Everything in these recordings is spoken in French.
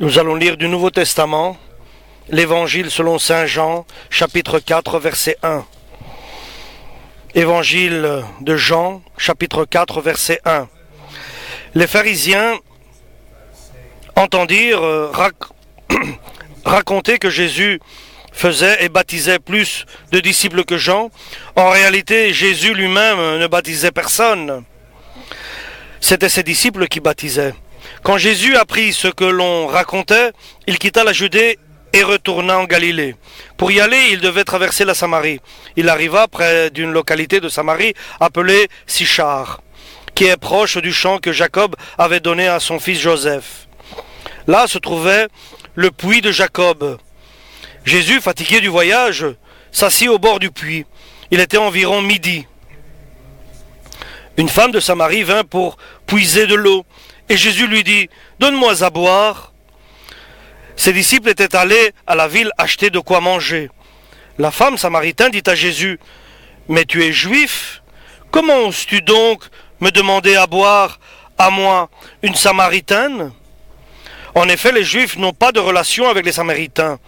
Nous allons lire du Nouveau Testament, l'Évangile selon Saint Jean, chapitre 4, verset 1. Évangile de Jean, chapitre 4, verset 1. Les pharisiens entendirent raconter que Jésus faisait et baptisait plus de disciples que Jean. En réalité, Jésus lui-même ne baptisait personne. C'étaient ses disciples qui baptisaient. Quand Jésus apprit ce que l'on racontait, il quitta la Judée et retourna en Galilée. Pour y aller, il devait traverser la Samarie. Il arriva près d'une localité de Samarie appelée Sichar, qui est proche du champ que Jacob avait donné à son fils Joseph. Là se trouvait le puits de Jacob. Jésus, fatigué du voyage, s'assit au bord du puits. Il était environ midi. Une femme de Samarie vint pour puiser de l'eau. Et Jésus lui dit, « Donne-moi à boire. » Ses disciples étaient allés à la ville acheter de quoi manger. La femme samaritaine dit à Jésus, « Mais tu es juif, comment oses-tu donc me demander à boire, à moi, une Samaritaine ?» En effet, les Juifs n'ont pas de relation avec les Samaritains.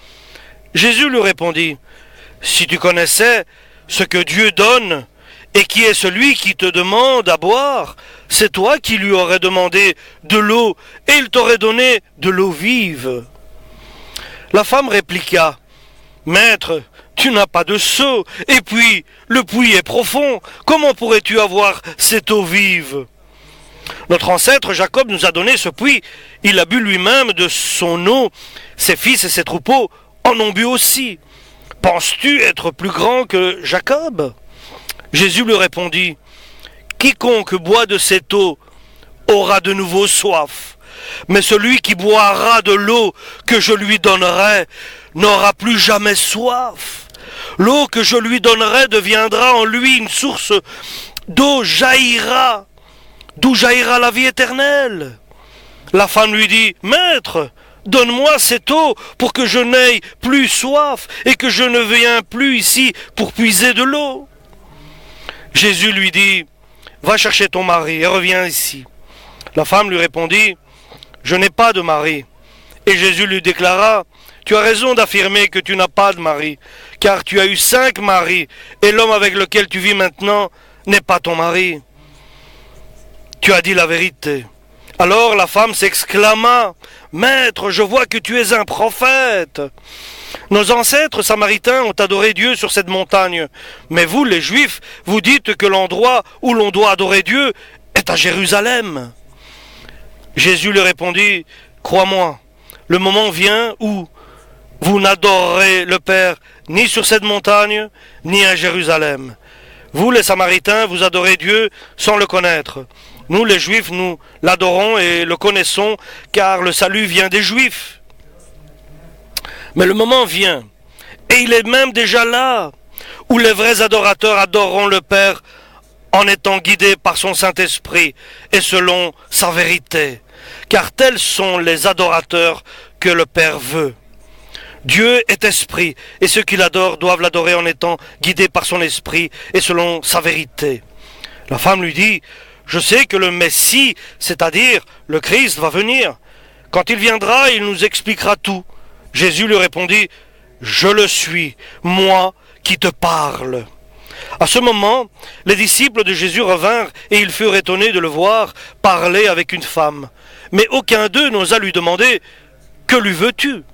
Jésus lui répondit, « Si tu connaissais ce que Dieu donne, et qui est celui qui te demande à boire, c'est toi qui lui aurais demandé de l'eau, et il t'aurait donné de l'eau vive. » La femme répliqua, « Maître, tu n'as pas de seau, et puis le puits est profond, comment pourrais-tu avoir cette eau vive ?» Notre ancêtre Jacob nous a donné ce puits, il a bu lui-même de son eau, ses fils et ses troupeaux en ont bu aussi. Penses-tu être plus grand que Jacob ? Jésus lui répondit, « Quiconque boit de cette eau aura de nouveau soif, mais celui qui boira de l'eau que je lui donnerai n'aura plus jamais soif. L'eau que je lui donnerai deviendra en lui une source d'eau d'où jaillira la vie éternelle. » La femme lui dit, « Maître, donne-moi cette eau pour que je n'aie plus soif et que je ne vienne plus ici pour puiser de l'eau. » Jésus lui dit, « Va chercher ton mari et reviens ici. » La femme lui répondit, « Je n'ai pas de mari. » Et Jésus lui déclara, « Tu as raison d'affirmer que tu n'as pas de mari, car tu as eu 5 maris, et l'homme avec lequel tu vis maintenant n'est pas ton mari. Tu as dit la vérité. » Alors la femme s'exclama, « Maître, je vois que tu es un prophète. Nos ancêtres samaritains ont adoré Dieu sur cette montagne, mais vous, les Juifs, vous dites que l'endroit où l'on doit adorer Dieu est à Jérusalem. » Jésus lui répondit, « Crois-moi, le moment vient où vous n'adorerez le Père ni sur cette montagne, ni à Jérusalem. Vous, les Samaritains, vous adorez Dieu sans le connaître. Nous, les Juifs, nous l'adorons et le connaissons, car le salut vient des Juifs. Mais le moment vient, et il est même déjà là, où les vrais adorateurs adoreront le Père en étant guidés par son Saint-Esprit et selon sa vérité, car tels sont les adorateurs que le Père veut. Dieu est esprit, et ceux qui l'adorent doivent l'adorer en étant guidés par son esprit et selon sa vérité. La femme lui dit, « Je sais que le Messie, c'est-à-dire le Christ, va venir. Quand il viendra, il nous expliquera tout. » Jésus lui répondit, « Je le suis, moi qui te parle. » À ce moment, les disciples de Jésus revinrent et ils furent étonnés de le voir parler avec une femme. Mais aucun d'eux n'osa lui demander, « Que lui veux-tu »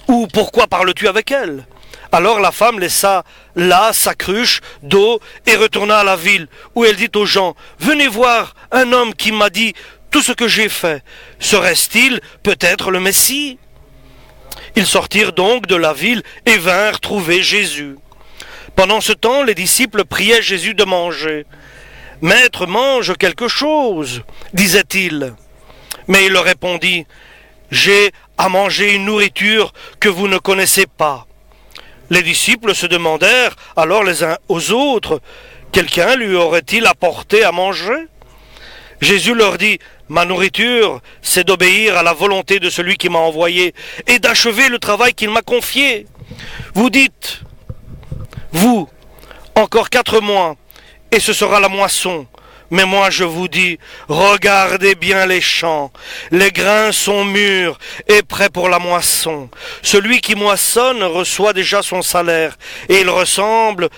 ou « Pourquoi parles-tu avec elle ?» Alors la femme laissa là sa cruche d'eau et retourna à la ville, où elle dit aux gens, « Venez voir un homme qui m'a dit tout ce que j'ai fait. Serait-il peut-être le Messie ?» Ils sortirent donc de la ville et vinrent trouver Jésus. Pendant ce temps, les disciples priaient Jésus de manger. « Maître, mange quelque chose, disait-il. » Mais il leur répondit, « J'ai à manger une nourriture que vous ne connaissez pas. » Les disciples se demandèrent alors les uns aux autres, « Quelqu'un lui aurait-il apporté à manger ?» Jésus leur dit, « Ma nourriture, c'est d'obéir à la volonté de celui qui m'a envoyé et d'achever le travail qu'il m'a confié. Vous dites, vous, encore 4 mois, et ce sera la moisson. Mais moi je vous dis, regardez bien les champs, les grains sont mûrs et prêts pour la moisson. Celui qui moissonne reçoit déjà son salaire, et il rassemble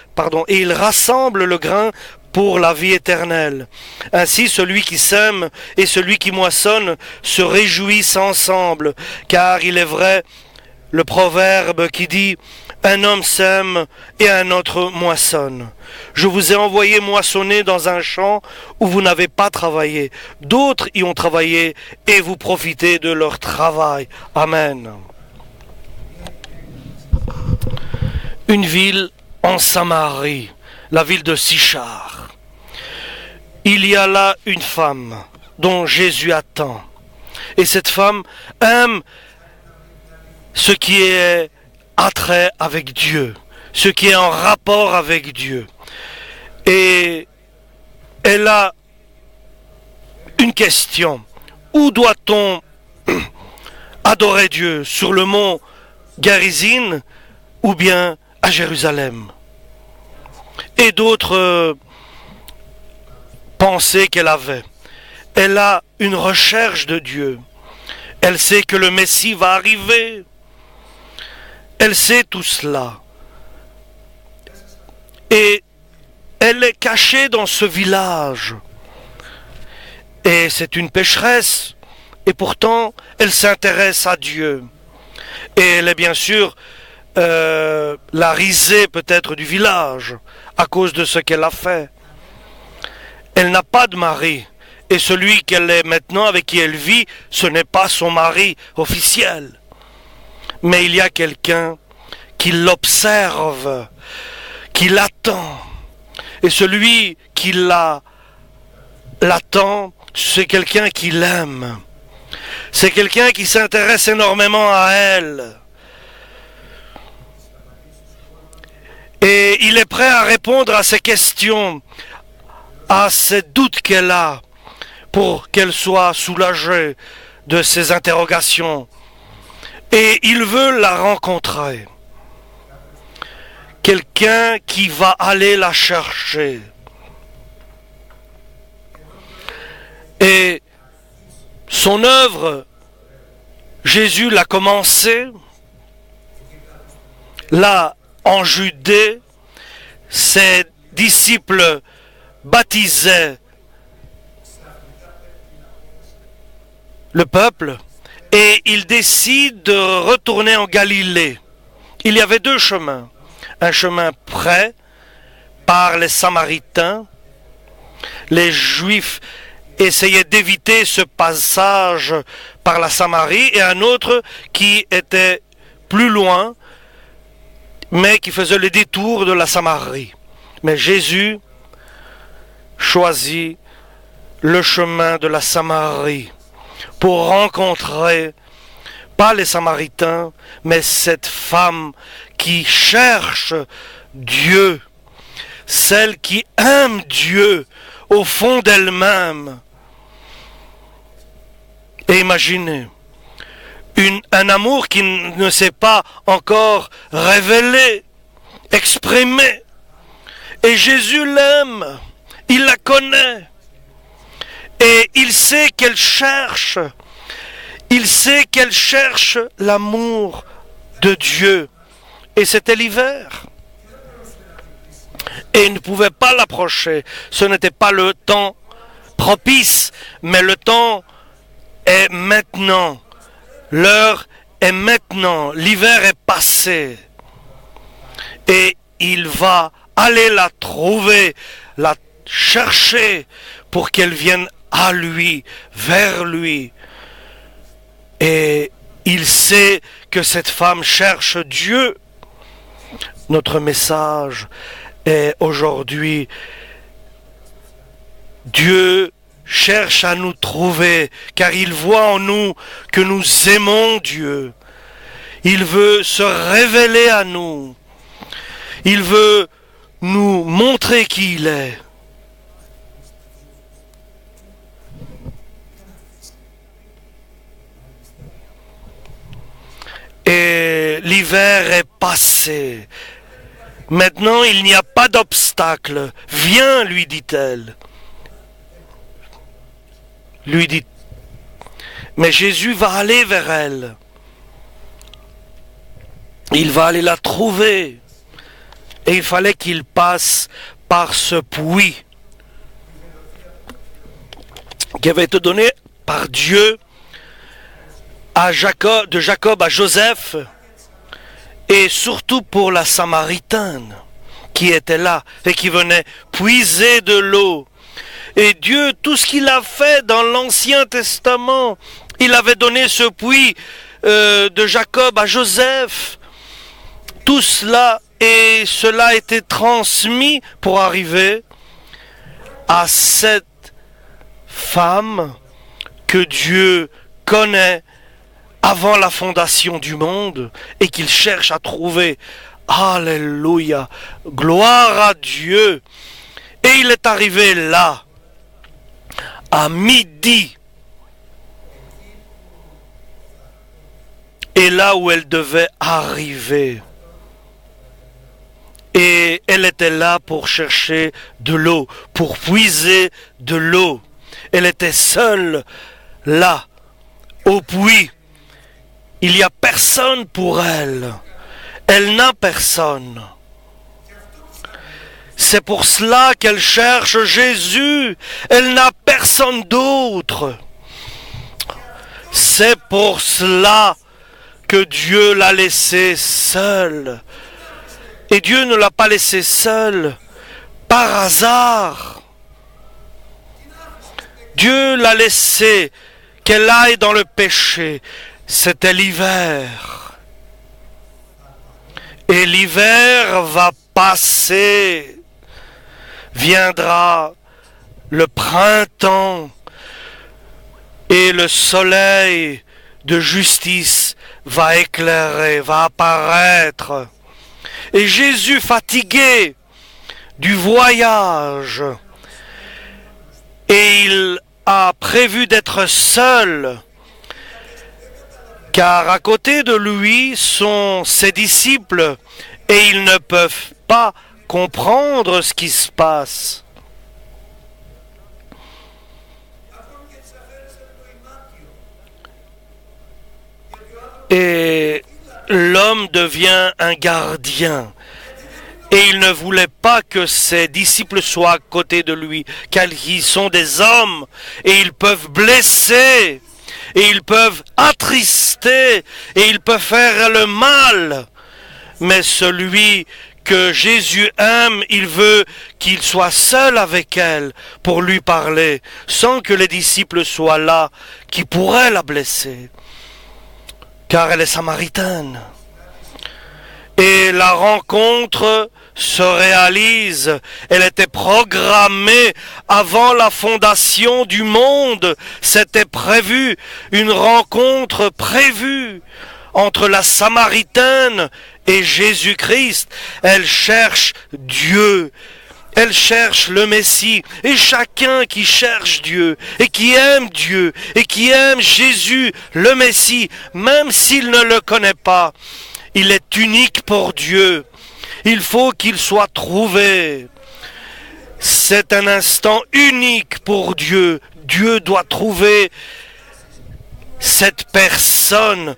le grain pour la vie éternelle. Ainsi celui qui sème et celui qui moissonne se réjouissent ensemble, car il est vrai le proverbe qui dit « Un homme sème et un autre moissonne ». Je vous ai envoyé moissonner dans un champ où vous n'avez pas travaillé. D'autres y ont travaillé et vous profitez de leur travail. Amen. Une ville en Samarie, la ville de Sichar. Il y a là une femme dont Jésus attend. Et cette femme aime ce qui est attrait avec Dieu, ce qui est en rapport avec Dieu. Et elle a une question. Où doit-on adorer Dieu? Sur le mont Garizim ou bien à Jérusalem? Et d'autres pensées qu'elle avait. Elle a une recherche de Dieu. Elle sait que le Messie va arriver. Elle sait tout cela. Et elle est cachée dans ce village. Et c'est une pécheresse. Et pourtant, elle s'intéresse à Dieu. Et elle est bien sûr la risée peut-être du village à cause de ce qu'elle a fait. Elle n'a pas de mari. Et celui qu'elle est maintenant, avec qui elle vit, ce n'est pas son mari officiel. Mais il y a quelqu'un qui l'observe, qui l'attend. Et celui qui l'attend, c'est quelqu'un qui l'aime. C'est quelqu'un qui s'intéresse énormément à elle. Et il est prêt à répondre à ses questions, à ces doutes qu'elle a, pour qu'elle soit soulagée de ses interrogations. Et il veut la rencontrer. Quelqu'un qui va aller la chercher. Et son œuvre, Jésus l'a commencé là en Judée. Ses disciples baptisaient le peuple et il décide de retourner en Galilée. Il y avait deux chemins. Un chemin prêt par les Samaritains. Les Juifs essayaient d'éviter ce passage par la Samarie, et un autre qui était plus loin, mais qui faisait le détour de la Samarie. Mais Jésus choisit le chemin de la Samarie pour rencontrer pas les Samaritains, mais cette femme qui cherche Dieu, celle qui aime Dieu au fond d'elle-même. Et imaginez, un amour qui ne s'est pas encore révélé, exprimé. Et Jésus l'aime, il la connaît. Et il sait qu'elle cherche. Il sait qu'elle cherche l'amour de Dieu. Et c'était l'hiver. Et il ne pouvait pas l'approcher. Ce n'était pas le temps propice, mais le temps est maintenant. L'heure est maintenant. L'hiver est passé. Et il va aller la trouver, la chercher pour qu'elle vienne à lui, vers lui. Et il sait que cette femme cherche Dieu. Notre message est aujourd'hui: Dieu cherche à nous trouver, car il voit en nous que nous aimons Dieu. Il veut se révéler à nous. Il veut nous montrer qui il est. Et l'hiver est passé. Maintenant, il n'y a pas d'obstacle. Viens, lui dit-elle. lui dit. Mais Jésus va aller vers elle. Il va aller la trouver. Et il fallait qu'il passe par ce puits qui avait été donné par Dieu à Jacob, de Jacob à Joseph, et surtout pour la Samaritaine qui était là et qui venait puiser de l'eau. Et Dieu, tout ce qu'il a fait dans l'Ancien Testament, il avait donné ce puits de Jacob à Joseph. Tout cela, et cela a été transmis pour arriver à cette femme que Dieu connaît avant la fondation du monde et qu'il cherche à trouver. Alléluia, gloire à Dieu. Et il est arrivé là, à midi, et là où elle devait arriver. Et elle était là pour chercher de l'eau, pour puiser de l'eau. Elle était seule là, au puits. Il n'y a personne pour elle. Elle n'a personne. C'est pour cela qu'elle cherche Jésus. Elle n'a personne d'autre. C'est pour cela que Dieu l'a laissée seule. Et Dieu ne l'a pas laissée seule par hasard. Dieu l'a laissée qu'elle aille dans le péché. C'était l'hiver. Et l'hiver va passer. Viendra le printemps et le soleil de justice va éclairer, va apparaître. Et Jésus, fatigué du voyage, et il a prévu d'être seul, car à côté de lui sont ses disciples, et ils ne peuvent pas comprendre ce qui se passe. Et l'homme devient un gardien. Et il ne voulait pas que ses disciples soient à côté de lui, car ils sont des hommes, et ils peuvent blesser, et ils peuvent attrister, et ils peuvent faire le mal. Mais celui que Jésus aime, il veut qu'il soit seul avec elle pour lui parler, sans que les disciples soient là, qui pourraient la blesser, car elle est samaritaine. Et la rencontre se réalise. Elle était programmée avant la fondation du monde. C'était prévu, une rencontre prévue entre la Samaritaine et Jésus-Christ. Elle cherche Dieu. Elle cherche le Messie. Et chacun qui cherche Dieu et qui aime Dieu et qui aime Jésus, le Messie, même s'il ne le connaît pas, il est unique pour Dieu. Il faut qu'il soit trouvé. C'est un instant unique pour Dieu. Dieu doit trouver cette personne.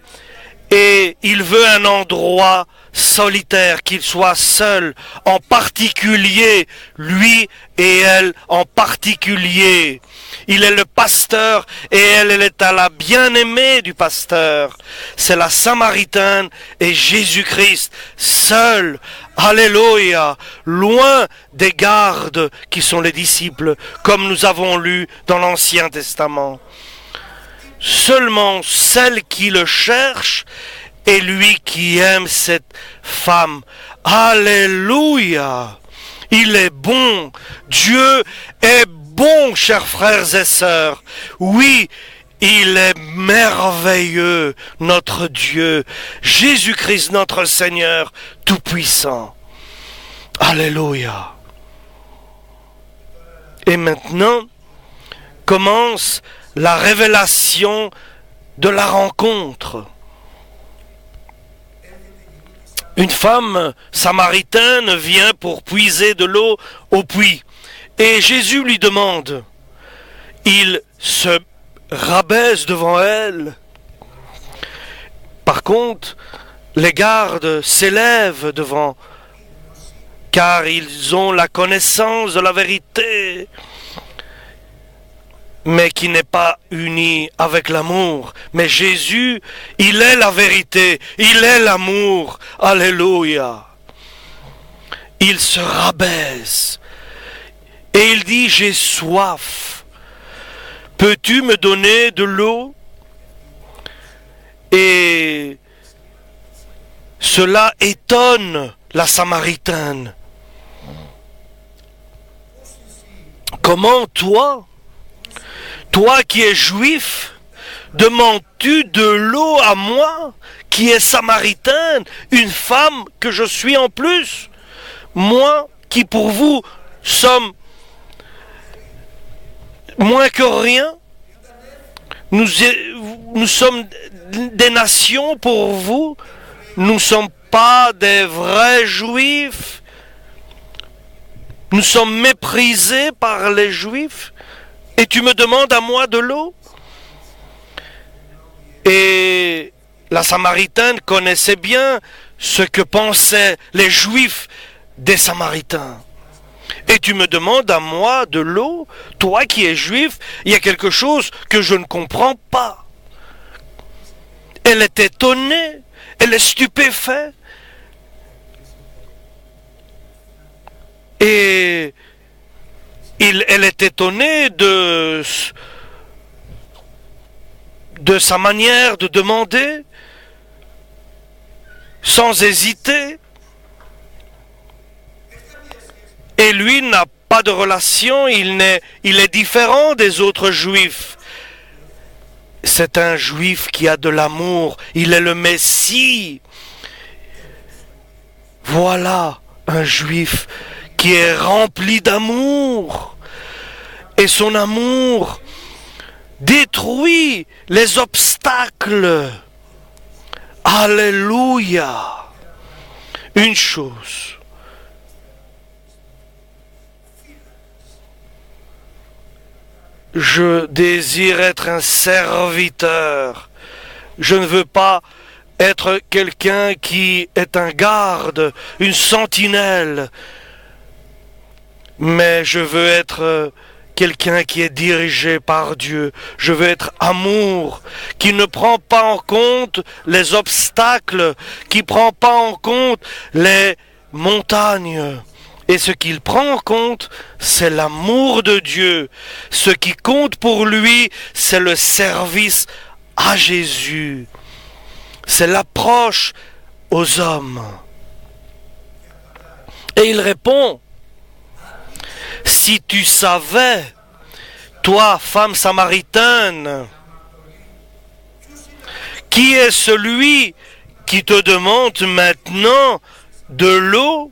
Et il veut un endroit solitaire, qu'il soit seul, en particulier, lui et elle en particulier. Il est le pasteur et elle est à la bien-aimée du pasteur. C'est la Samaritaine et Jésus-Christ, seul, alléluia, loin des gardes qui sont les disciples, comme nous avons lu dans l'Ancien Testament. Seulement celle qui le cherche et lui qui aime cette femme. Alléluia! Il est bon. Dieu est bon, chers frères et sœurs. Oui, il est merveilleux, notre Dieu. Jésus-Christ, notre Seigneur, Tout-Puissant. Alléluia! Et maintenant, commence la révélation de la rencontre. Une femme samaritaine vient pour puiser de l'eau au puits. Et Jésus lui demande. Il se rabaisse devant elle. Par contre, les gardes s'élèvent devant, car ils ont la connaissance de la vérité, mais qui n'est pas unie avec l'amour. Mais Jésus, il est la vérité, il est l'amour. Alléluia. Il se rabaisse et il dit, j'ai soif. Peux-tu me donner de l'eau? Et cela étonne la Samaritaine. Comment toi qui es juif, demandes-tu de l'eau à moi, qui est samaritaine, une femme que je suis en plus? Moi, qui pour vous sommes moins que rien, nous sommes des nations pour vous, nous ne sommes pas des vrais juifs, nous sommes méprisés par les juifs, et tu me demandes à moi de l'eau? Et la Samaritaine connaissait bien ce que pensaient les juifs des Samaritains. Et tu me demandes à moi de l'eau? Toi qui es juif, il y a quelque chose que je ne comprends pas. Elle est étonnée, elle est stupéfaite. Et elle est étonnée de sa manière de demander, sans hésiter. Et lui n'a pas de relation, il est différent des autres juifs. C'est un juif qui a de l'amour, il est le Messie. Voilà un juif qui est rempli d'amour. Et son amour détruit les obstacles. Alléluia. Une chose. Je désire être un serviteur. Je ne veux pas être quelqu'un qui est un garde, une sentinelle. Mais je veux être quelqu'un qui est dirigé par Dieu. Je veux être amour, qui ne prend pas en compte les obstacles, qui ne prend pas en compte les montagnes. Et ce qu'il prend en compte, c'est l'amour de Dieu. Ce qui compte pour lui, c'est le service à Jésus. C'est l'approche aux hommes. Et il répond, si tu savais, toi, femme samaritaine, qui est celui qui te demande maintenant de l'eau?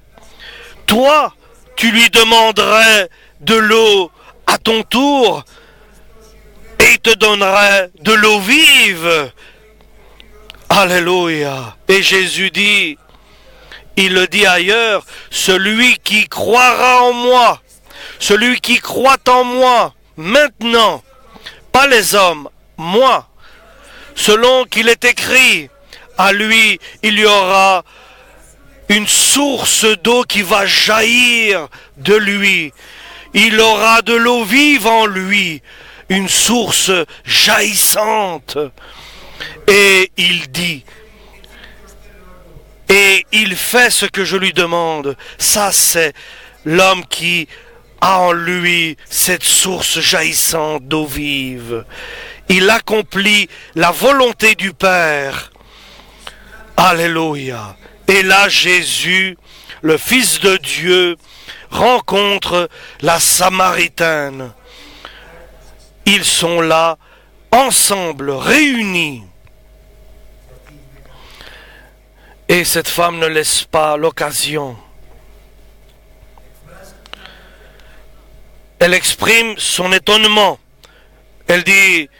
Toi, tu lui demanderais de l'eau à ton tour et il te donnerait de l'eau vive. Alléluia. Et Jésus dit, il le dit ailleurs, celui qui croira en moi, celui qui croit en moi, maintenant, pas les hommes, moi, selon qu'il est écrit, à lui, il y aura une source d'eau qui va jaillir de lui. Il aura de l'eau vive en lui, une source jaillissante. Et il dit, et il fait ce que je lui demande. Ça, c'est l'homme qui a en lui cette source jaillissante d'eau vive. Il accomplit la volonté du Père. Alléluia. Et là, Jésus, le Fils de Dieu, rencontre la Samaritaine. Ils sont là, ensemble, réunis. Et cette femme ne laisse pas l'occasion. Elle exprime son étonnement. Elle dit,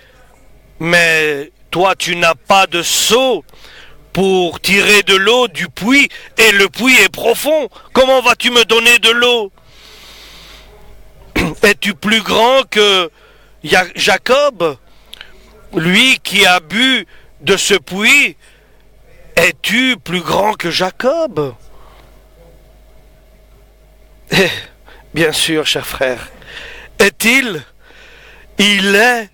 mais toi, tu n'as pas de seau pour tirer de l'eau du puits, et le puits est profond. Comment vas-tu me donner de l'eau? Es-tu plus grand que Jacob? lui qui a bu de ce puits, es-tu plus grand que Jacob? Eh, bien sûr, cher frère. Est-il? Il est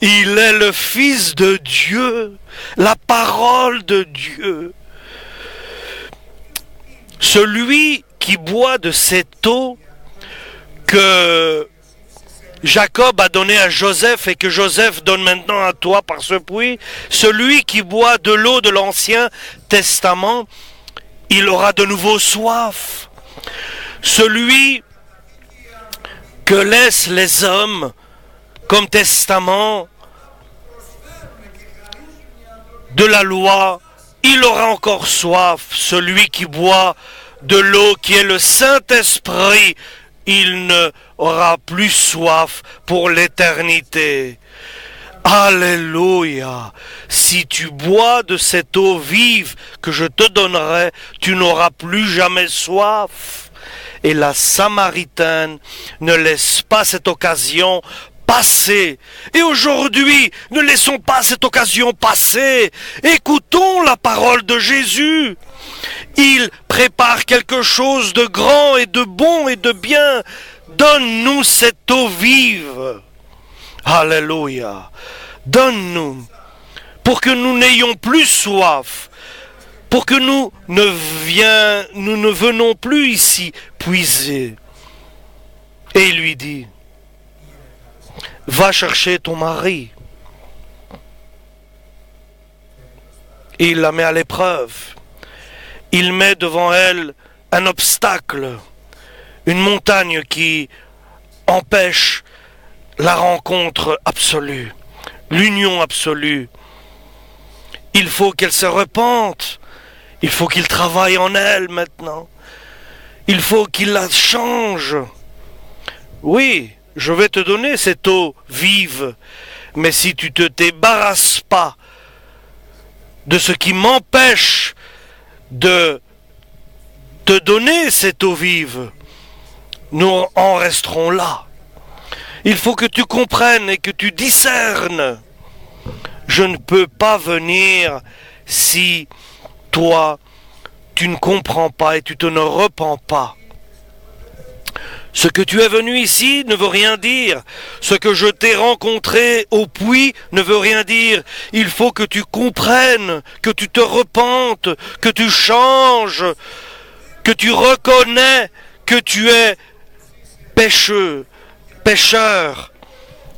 le Fils de Dieu, la parole de Dieu. Celui qui boit de cette eau que Jacob a donné à Joseph et que Joseph donne maintenant à toi par ce puits, celui qui boit de l'eau de l'Ancien Testament, il aura de nouveau soif. Celui que laissent les hommes comme testament de la loi, il aura encore soif. Celui qui boit de l'eau qui est le Saint-Esprit, il ne aura plus soif pour l'éternité. Alléluia! Si tu bois de cette eau vive que je te donnerai, tu n'auras plus jamais soif. Et la Samaritaine ne laisse pas cette occasion passer. Et aujourd'hui, ne laissons pas cette occasion passer. Écoutons la parole de Jésus. Il prépare quelque chose de grand et de bon et de bien. Donne-nous cette eau vive. Alléluia. Donne-nous pour que nous n'ayons plus soif, pour que nous ne venons plus ici puiser. Et il lui dit, va chercher ton mari. Et il la met à l'épreuve. Il met devant elle un obstacle, une montagne qui empêche la rencontre absolue, l'union absolue. Il faut qu'elle se repente. Il faut qu'il travaille en elle maintenant. Il faut qu'il la change. Oui, je vais te donner cette eau vive, mais si tu te débarrasses pas de ce qui m'empêche de te donner cette eau vive, nous en resterons là. Il faut que tu comprennes et que tu discernes. Je ne peux pas venir si toi, tu ne comprends pas et tu te ne repens pas. Ce que tu es venu ici ne veut rien dire. Ce que je t'ai rencontré au puits ne veut rien dire. Il faut que tu comprennes, que tu te repentes, que tu changes, que tu reconnais que tu es pécheur,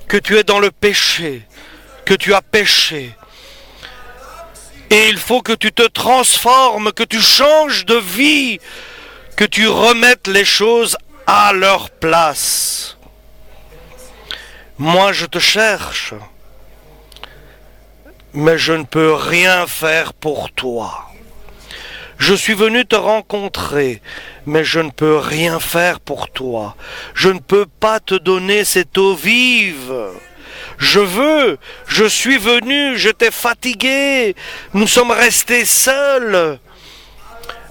que tu es dans le péché, que tu as péché. Et il faut que tu te transformes, que tu changes de vie, que tu remettes les choses à leur place. Moi, je te cherche, mais je ne peux rien faire pour toi. Je suis venu te rencontrer, mais je ne peux rien faire pour toi. Je ne peux pas te donner cette eau vive. Je suis venu, j'étais fatigué, nous sommes restés seuls.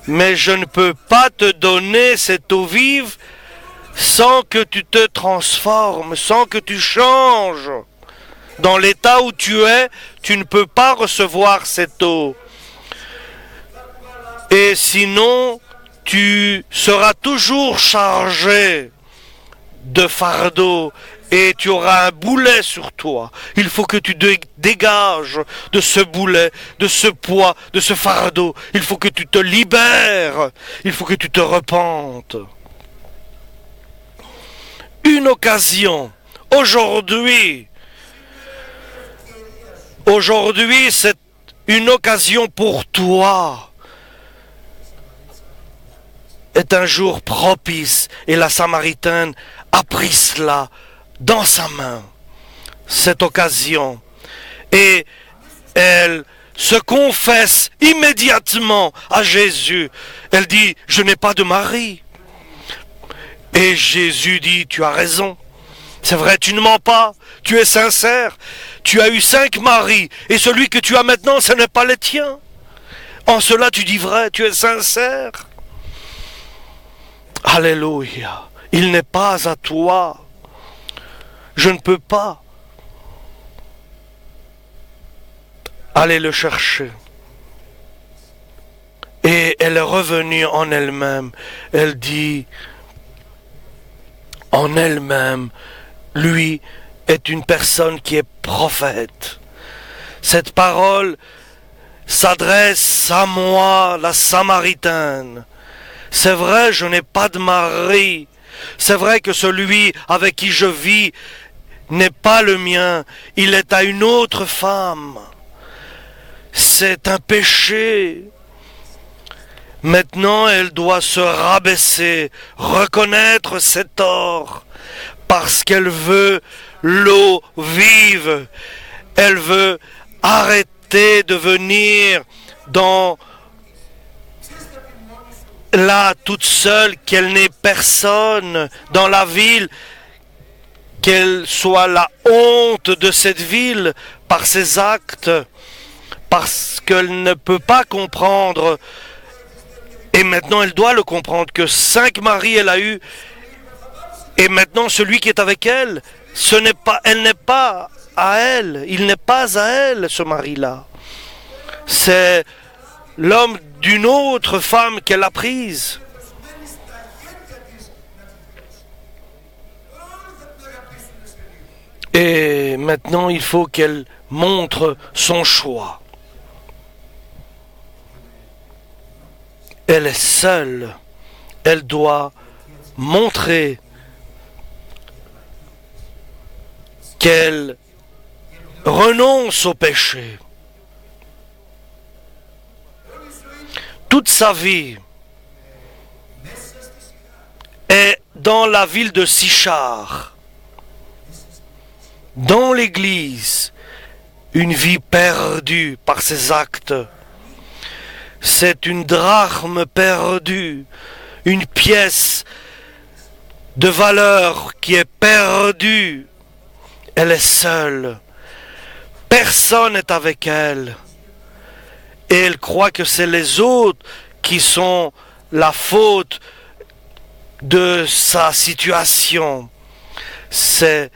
Mais je ne peux pas te donner cette eau vive sans que tu te transformes, sans que tu changes. Dans l'état où tu es, tu ne peux pas recevoir cette eau. Et sinon, tu seras toujours chargé de fardeau et tu auras un boulet sur toi. Il faut que tu dégages de ce boulet, de ce poids, de ce fardeau. Il faut que tu te libères. Il faut que tu te repentes. Une occasion. Aujourd'hui, c'est une occasion pour toi. Est un jour propice et la Samaritaine a pris cela dans sa main, cette occasion, et elle se confesse immédiatement à Jésus. Elle dit, je n'ai pas de mari. Et Jésus dit, tu as raison, c'est vrai, tu ne mens pas, tu es sincère, tu as eu 5 maris, et celui que tu as maintenant, ce n'est pas le tien. En cela tu dis vrai, tu es sincère. Alléluia, il n'est pas à toi. Je ne peux pas. aller le chercher. Et elle est revenue en elle-même. Elle dit en elle-même, lui est une personne qui est prophète. Cette parole s'adresse à moi, la Samaritaine. C'est vrai, je n'ai pas de mari. C'est vrai que celui avec qui je vis n'est pas le mien. Il est à une autre femme. C'est un péché. Maintenant, elle doit se rabaisser, reconnaître ses torts, parce qu'elle veut l'eau vive. Elle veut arrêter de venir là toute seule, qu'elle n'ait personne dans la ville, qu'elle soit la honte de cette ville par ses actes, parce qu'elle ne peut pas comprendre. Et maintenant, elle doit le comprendre, que 5 maris elle a eu, et maintenant celui qui est avec elle, elle n'est pas à elle, il n'est pas à elle, ce mari-là. C'est l'homme d'une autre femme qu'elle a prise. Et maintenant, il faut qu'elle montre son choix. Elle est seule. Elle doit montrer qu'elle renonce au péché. Toute sa vie est dans la ville de Sichar, dans l'église, une vie perdue par ses actes. C'est une drachme perdue, une pièce de valeur qui est perdue. Elle est seule. Personne n'est avec elle. Et elle croit que c'est les autres qui sont la faute de sa situation. C'est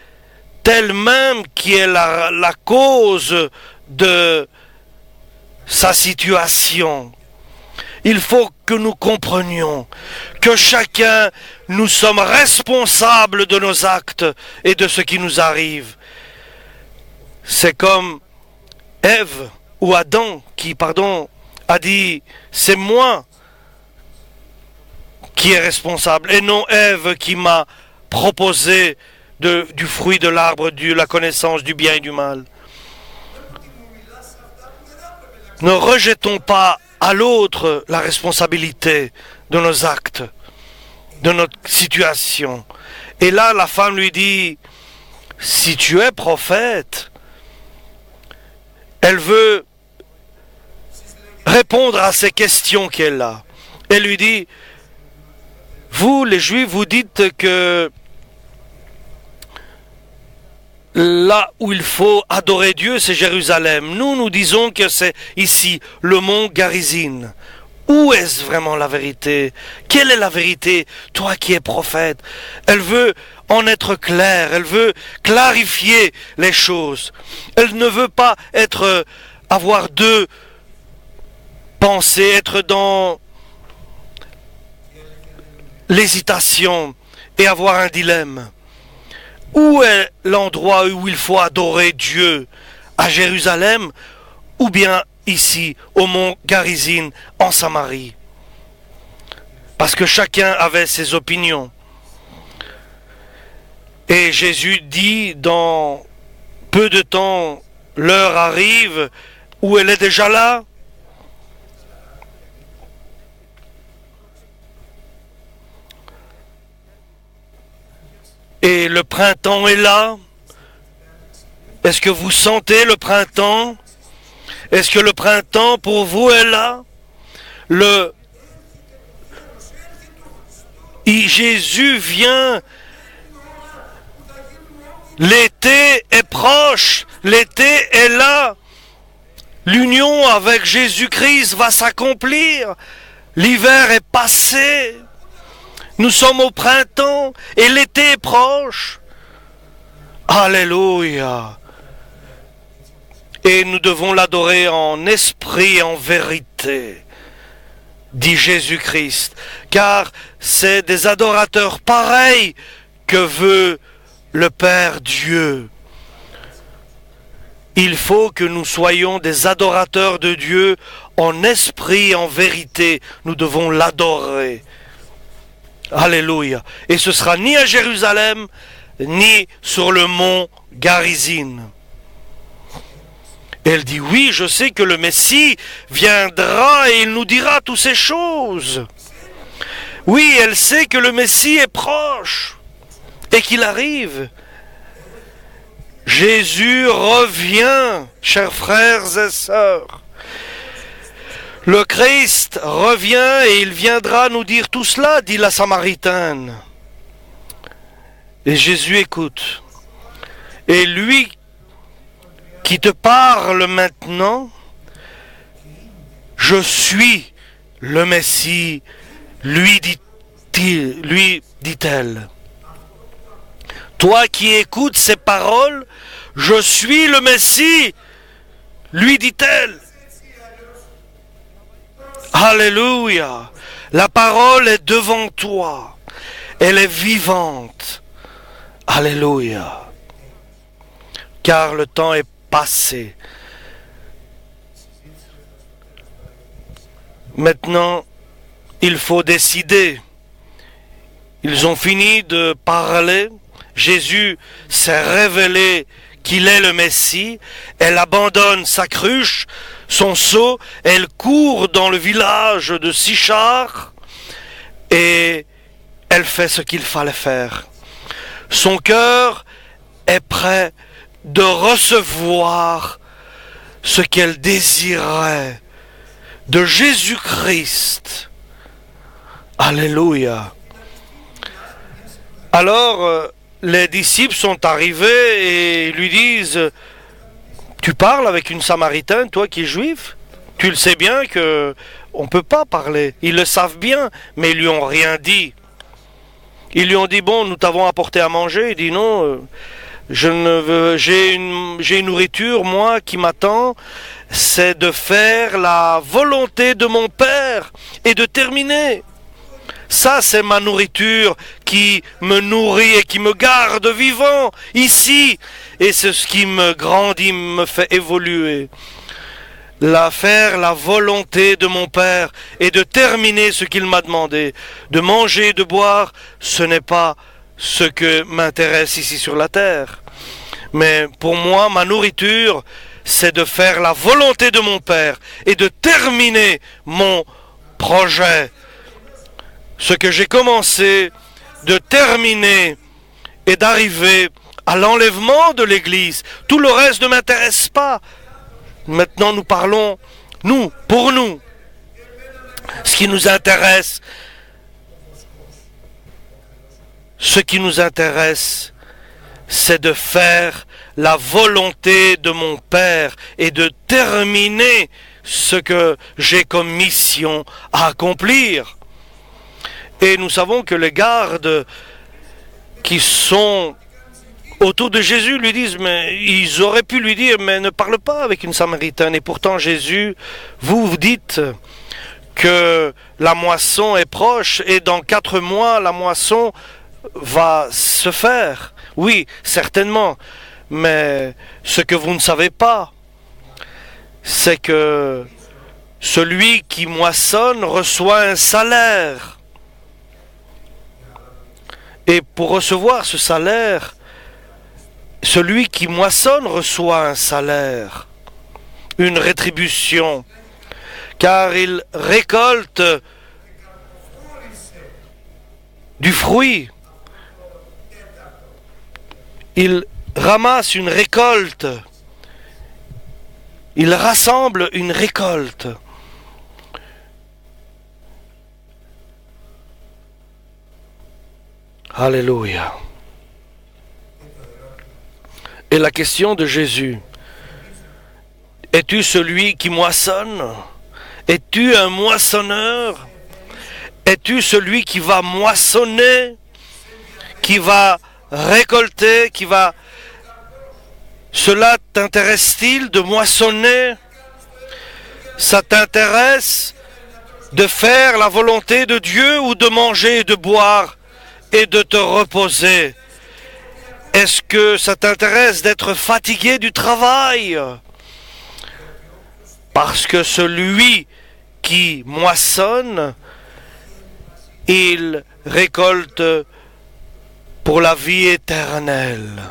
elle-même qui est la cause de sa situation. Il faut que nous comprenions que chacun, nous sommes responsables de nos actes et de ce qui nous arrive. C'est comme Ève ou Adam qui, a dit, c'est moi qui est responsable et non Ève qui m'a proposé du fruit de l'arbre de la connaissance du bien et du mal. Ne rejetons pas à l'autre la responsabilité de nos actes, de notre situation. Et là, la femme lui dit, si tu es prophète, elle veut répondre à ces questions qu'elle a. Elle lui dit, vous, les Juifs, vous dites que là où il faut adorer Dieu, c'est Jérusalem. Nous disons que c'est ici, le mont Garizim. Où est-ce vraiment la vérité? Quelle est la vérité, toi qui es prophète? Elle veut en être claire, elle veut clarifier les choses. Elle ne veut pas avoir deux pensées, être dans l'hésitation et avoir un dilemme. Où est l'endroit où il faut adorer Dieu? À Jérusalem ou bien ici, au mont Garizim, en Samarie? Parce que chacun avait ses opinions. Et Jésus dit, dans peu de temps, l'heure arrive où elle est déjà là. Et le printemps est là. Est-ce que vous sentez le printemps? Est-ce que le printemps pour vous est là? Jésus vient. L'été est proche. L'été est là. L'union avec Jésus-Christ va s'accomplir. L'hiver est passé. Nous sommes au printemps et l'été est proche. Alléluia. Et nous devons l'adorer en esprit et en vérité, dit Jésus-Christ, car c'est des adorateurs pareils que veut le Père Dieu. Il faut que nous soyons des adorateurs de Dieu en esprit et en vérité. Nous devons l'adorer. Alléluia. Et ce sera ni à Jérusalem, ni sur le mont Garizim. Elle dit, oui, je sais que le Messie viendra et il nous dira toutes ces choses. Oui, elle sait que le Messie est proche et qu'il arrive. Jésus revient, chers frères et sœurs. Le Christ revient et il viendra nous dire tout cela, dit la Samaritaine. Et Jésus écoute. Et lui qui te parle maintenant, je suis le Messie, lui dit-elle. Toi qui écoutes ces paroles, je suis le Messie, lui dit-elle. Alléluia. La parole est devant toi. Elle est vivante. Alléluia. Car le temps est passé. Maintenant, il faut décider. Ils ont fini de parler. Jésus s'est révélé qu'il est le Messie. Elle abandonne sa cruche, son seau, elle court dans le village de Sichar et elle fait ce qu'il fallait faire. Son cœur est prêt de recevoir ce qu'elle désirait de Jésus-Christ. Alléluia. Alors, les disciples sont arrivés et lui disent, tu parles avec une Samaritaine, toi qui es juif? Tu le sais bien que on ne peut pas parler. Ils le savent bien, mais ils lui ont rien dit. Ils lui ont dit, bon, nous t'avons apporté à manger. Il dit, non, j'ai une nourriture, moi, qui m'attend. C'est de faire la volonté de mon Père et de terminer. Ça, c'est ma nourriture qui me nourrit et qui me garde vivant ici. Et c'est ce qui me grandit, me fait évoluer. Faire la volonté de mon Père et de terminer ce qu'il m'a demandé. De manger et de boire, ce n'est pas ce que m'intéresse ici sur la terre. Mais pour moi, ma nourriture, c'est de faire la volonté de mon Père et de terminer mon projet. Ce que j'ai commencé, de terminer et d'arriver à l'enlèvement de l'Église. Tout le reste ne m'intéresse pas. Maintenant, nous parlons, nous, pour nous. Ce qui nous intéresse, c'est de faire la volonté de mon Père et de terminer ce que j'ai comme mission à accomplir. Et nous savons que les gardes qui sont autour de Jésus lui disent, mais ils auraient pu lui dire, mais ne parle pas avec une Samaritaine. Et pourtant Jésus, vous dites que la moisson est proche et dans 4 mois la moisson va se faire. Oui, certainement. Mais ce que vous ne savez pas, c'est que celui qui moissonne reçoit un salaire. Et pour recevoir ce salaire, celui qui moissonne reçoit un salaire, une rétribution, car il récolte du fruit. Il ramasse une récolte. Il rassemble une récolte. Alléluia. Et la question de Jésus, es-tu celui qui moissonne? Es-tu un moissonneur? Es-tu celui qui va moissonner, qui va récolter, qui va Cela t'intéresse-t-il de moissonner? Ça t'intéresse de faire la volonté de Dieu ou de manger et de boire et de te reposer? Est-ce que ça t'intéresse d'être fatigué du travail? Parce que celui qui moissonne, il récolte pour la vie éternelle.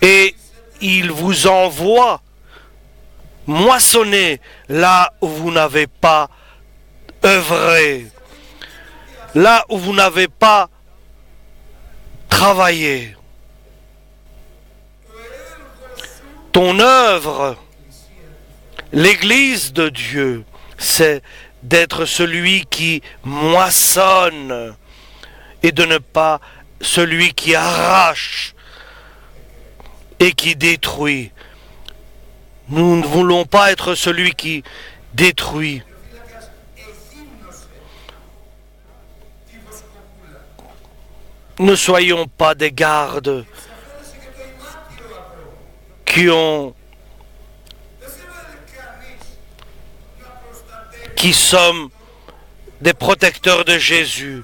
Et il vous envoie moissonner là où vous n'avez pas œuvré, là où vous n'avez pas travaillé. Ton œuvre, l'Église de Dieu, c'est d'être celui qui moissonne et de ne pas celui qui arrache et qui détruit. Nous ne voulons pas être celui qui détruit. Ne soyons pas des gardes qui sommes des protecteurs de Jésus.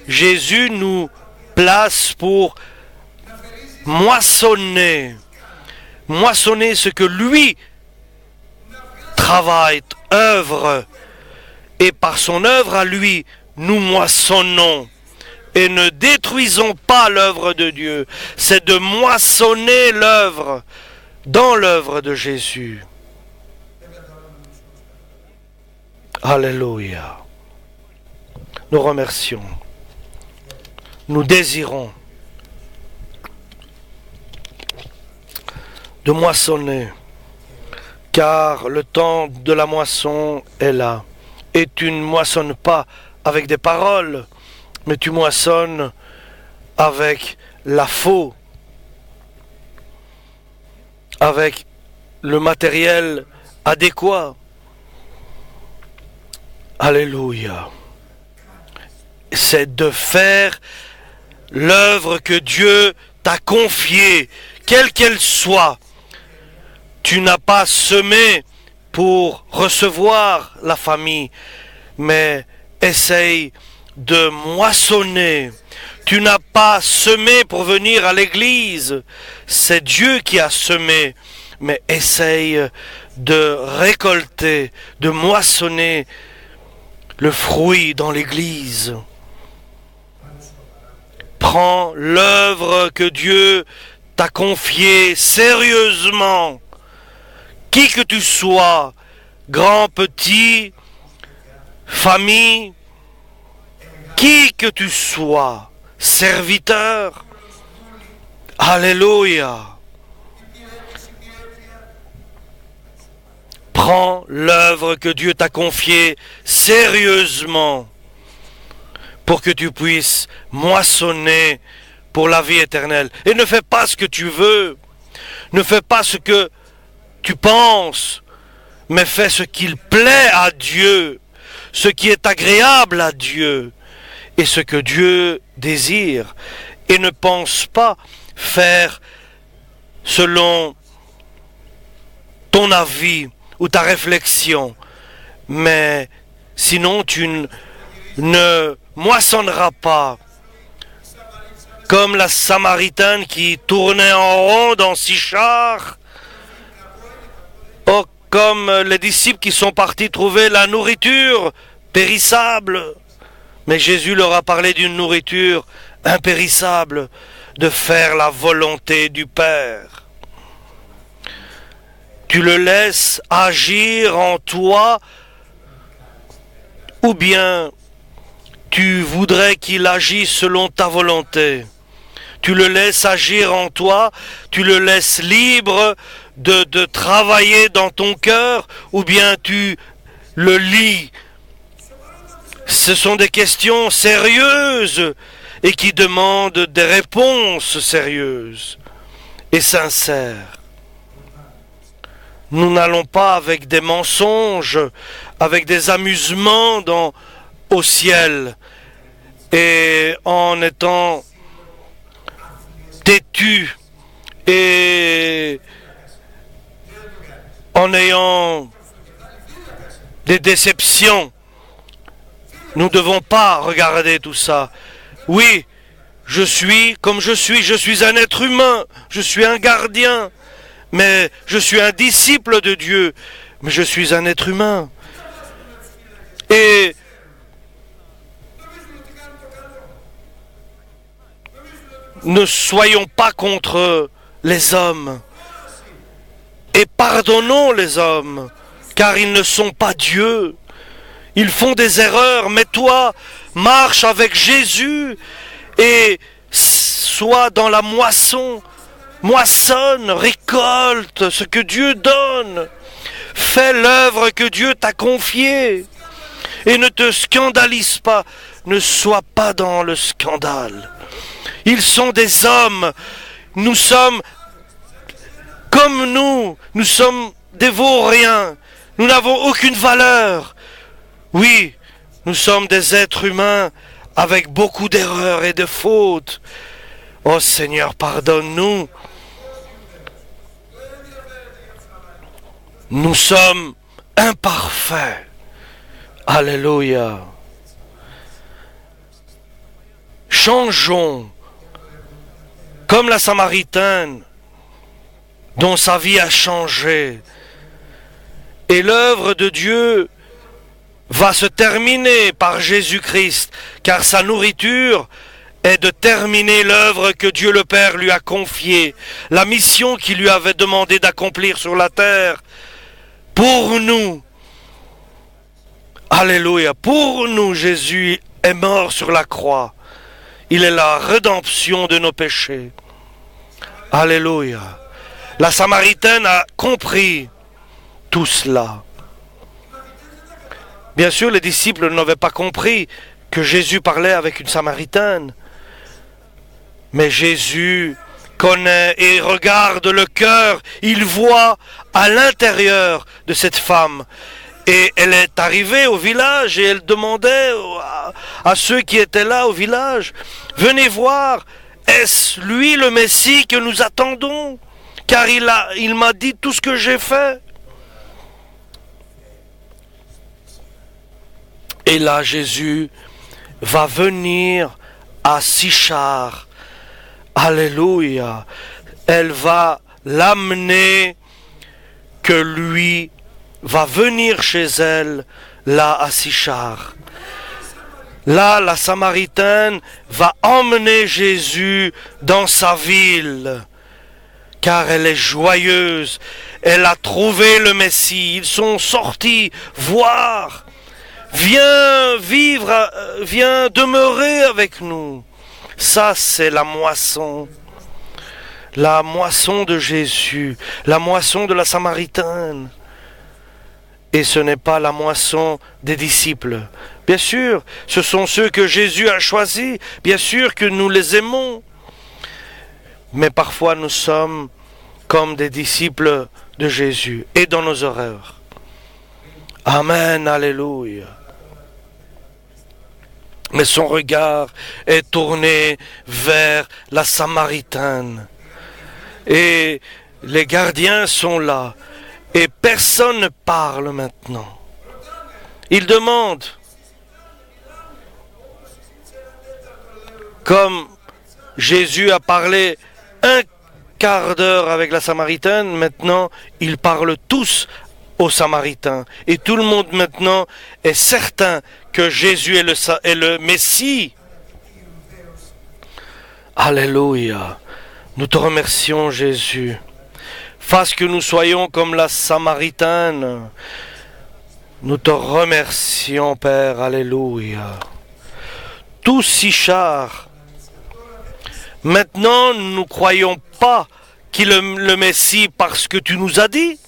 Jésus nous place pour moissonner ce que lui travaille, œuvre, et par son œuvre à lui, nous moissonnons. Et ne détruisons pas l'œuvre de Dieu. C'est de moissonner l'œuvre dans l'œuvre de Jésus. Alléluia. Nous remercions. Nous désirons de moissonner, car le temps de la moisson est là. Et tu ne moissonnes pas avec des paroles, mais tu moissonnes avec la faux, avec le matériel adéquat. Alléluia. C'est de faire l'œuvre que Dieu t'a confiée, quelle qu'elle soit. Tu n'as pas semé pour recevoir la famille, mais essaye de moissonner. Tu n'as pas semé pour venir à l'église, c'est Dieu qui a semé, mais essaye de récolter, de moissonner le fruit dans l'église. Prends l'œuvre que Dieu t'a confiée sérieusement. Qui que tu sois, grand, petit, famille, qui que tu sois, serviteur, alléluia. Prends l'œuvre que Dieu t'a confiée sérieusement pour que tu puisses moissonner pour la vie éternelle. Et ne fais pas ce que tu veux, ne fais pas ce que tu penses, mais fais ce qu'il plaît à Dieu, ce qui est agréable à Dieu et ce que Dieu désire. Et ne pense pas faire selon ton avis ou ta réflexion, mais sinon tu ne moissonneras pas. Comme la Samaritaine qui tournait en rond dans Sichar, comme les disciples qui sont partis trouver la nourriture périssable. Mais Jésus leur a parlé d'une nourriture impérissable, de faire la volonté du Père. Tu le laisses agir en toi, ou bien tu voudrais qu'il agisse selon ta volonté. Tu le laisses agir en toi, tu le laisses libre de travailler dans ton cœur, ou bien tu le lis. Ce sont des questions sérieuses et qui demandent des réponses sérieuses et sincères. Nous n'allons pas avec des mensonges, avec des amusements au ciel et en étant têtus Et en ayant des déceptions, nous ne devons pas regarder tout ça. Oui, je suis comme je suis un être humain, je suis un gardien, mais je suis un disciple de Dieu, mais je suis un être humain. Et ne soyons pas contre les hommes et pardonnons les hommes, car ils ne sont pas Dieu. Ils font des erreurs, mais toi, marche avec Jésus et sois dans la moisson. Moissonne, récolte ce que Dieu donne. Fais l'œuvre que Dieu t'a confiée. Et ne te scandalise pas. Ne sois pas dans le scandale. Ils sont des hommes. Nous sommes comme nous. Nous sommes des vauriens. Nous n'avons aucune valeur. Oui, nous sommes des êtres humains avec beaucoup d'erreurs et de fautes. Oh Seigneur, pardonne-nous. Nous sommes imparfaits. Alléluia. Changeons comme la Samaritaine dont sa vie a changé. Et l'œuvre de Dieu va se terminer par Jésus-Christ, car sa nourriture est de terminer l'œuvre que Dieu le Père lui a confiée, la mission qu'il lui avait demandé d'accomplir sur la terre. Pour nous, alléluia, pour nous, Jésus est mort sur la croix. Il est la rédemption de nos péchés. Alléluia. La Samaritaine a compris tout cela. Bien sûr, les disciples n'avaient pas compris que Jésus parlait avec une Samaritaine. Mais Jésus connaît et regarde le cœur. Il voit à l'intérieur de cette femme. Et elle est arrivée au village et elle demandait à ceux qui étaient là au village, « Venez voir, est-ce lui le Messie que nous attendons? Car il m'a dit tout ce que j'ai fait. » Et là, Jésus va venir à Sichar. Alléluia. Elle va l'amener, que lui va venir chez elle, là à Sichar. Là, la Samaritaine va emmener Jésus dans sa ville, car elle est joyeuse. Elle a trouvé le Messie. Ils sont sortis voir. Viens vivre, viens demeurer avec nous. Ça, c'est la moisson de Jésus, la moisson de la Samaritaine. Et ce n'est pas la moisson des disciples. Bien sûr, ce sont ceux que Jésus a choisis. Bien sûr que nous les aimons. Mais parfois, nous sommes comme des disciples de Jésus et dans nos erreurs. Amen, alléluia. Mais son regard est tourné vers la Samaritaine. Et les gardiens sont là. Et personne ne parle maintenant. Ils demandent. Comme Jésus a parlé un quart d'heure avec la Samaritaine, maintenant ils parlent tous aux Samaritains. Et tout le monde maintenant est certain que Jésus est le Messie. Alléluia. Nous te remercions, Jésus. Fasse que nous soyons comme la Samaritaine. Nous te remercions, Père. Alléluia. Tout Sichar. Maintenant, nous ne croyons pas qu'il est le Messie parce que tu nous as dit.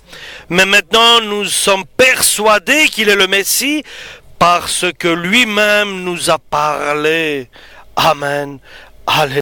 Mais maintenant, nous sommes persuadés qu'il est le Messie parce que lui-même nous a parlé. Amen. Alléluia.